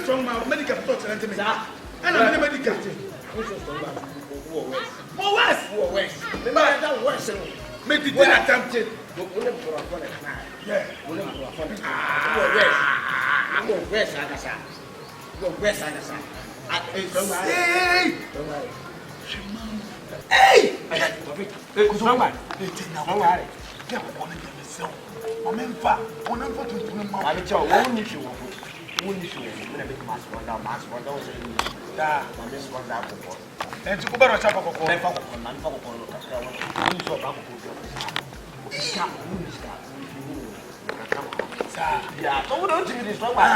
strong man, medical to tell me. And I'm medical. More worse. The man that worse. Make the dinner attempted. Yeah. Yeah, so don't give me this strong man. I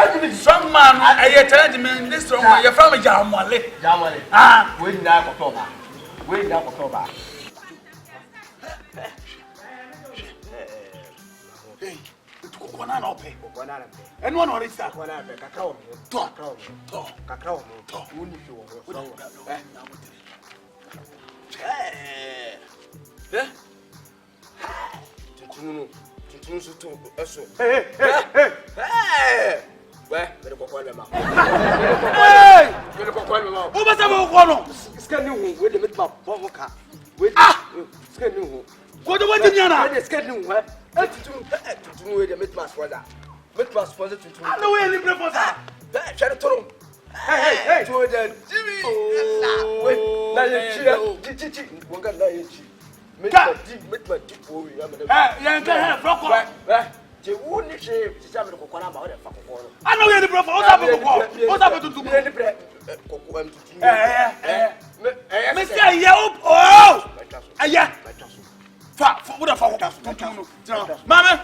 don't give me strong man. I tell you, this strong man. You're from Jamale. Ah, wait now for October. Wait now for October. Hey, it's Kokona no pay. And one or is that one? Cacao. Cacao. Hey! Where? Who was that one? Scanning with the midmap. Wait, scanning. What do you want to know? Scanning where? To the midmap for that. Midmap for the I know where you live for that. Try to turn. Hey, to the Jimmy. Wait, now you're Make my deep worry. The wound is a Coconut about the fuck. I know you're the brother. What's happened to me? Mr. Yelp. Oh, yeah. What the fuck? Mama,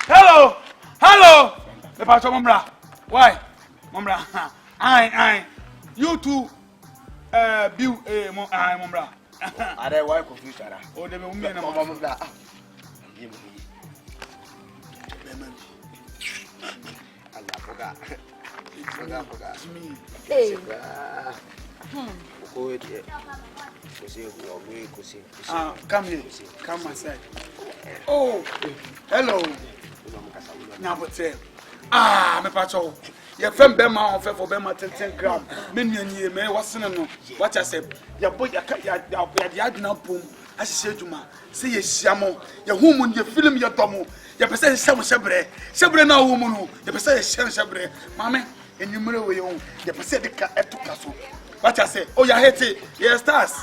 hello. The pastor, Mambra. Why, Mambra? I. You two, Bill, Mambra. I don't want to confuse her. Oh, they will mean a moment of that. I forgot. Hey. Come here. Come inside. Oh, hello. Now what's it? Me patrol. Your friend Bema on for Bema 10 gram. Minion ye may what's in no. What I said. Your boy, your boom. I said to ma. Say ye shamo. Your woman, your film, your domo. Your person is some shabre. Shabre now, woman. Your person is shabre. Mamma, and you murder your own. Your person at Tucaso. What I say? Oh, you hate it. Yes, stars.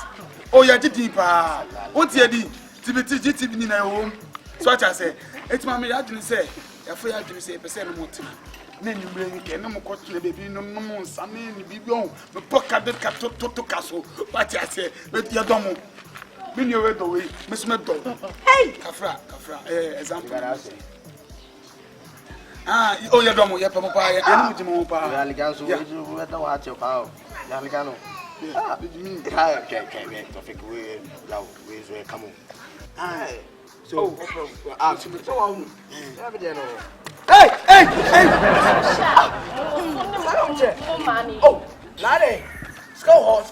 Oh, you did deeper. What's your deed? TBT in your home. So what I say? It's mammy, I didn't say. If I didn't say, percent more time. Then you bring it, no more question, baby, no more, some name, be wrong. The pocket to castle. What I say, but your domo. Bring your head away, Miss Meadow. Hey, Kafra, example. Oh, your domo, your papa, and you Yaliganso, you don't watch your power. Yaligano. Did you mean I can't take away now? Where's come on? So, Hey! Oh, Lade! Go home.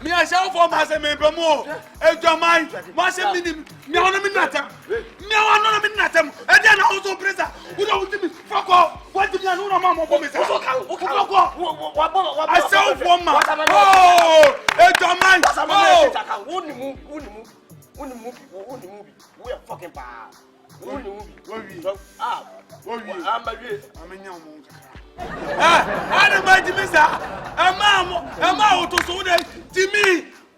Me, I shall form as a member more. And your mind, Master Minim, no, I'm not. And then also, Presa, who don't give me fuck off. What do you know, Mamma? I shall form my. Oh, and your mind. Wouldn't move. We are fucking bad. I'm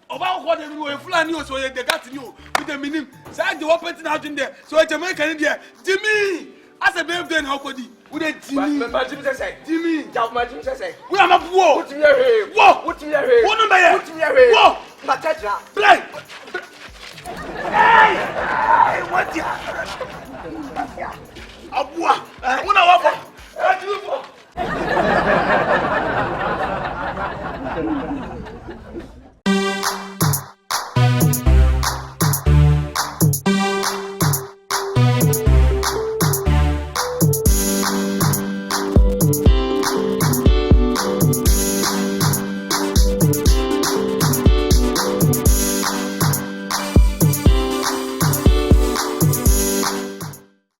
about what they were flying you, so they got you with the minimum. Side the open out in there, so it's Jamaican India. Jimmy, as a baby, then how could he? Would it Jimmy? Jimmy, we are not war. What in your head? What in your head? What in my head? What in your head? What? Mataja, play. Hey, what ya? Abua, una wafa.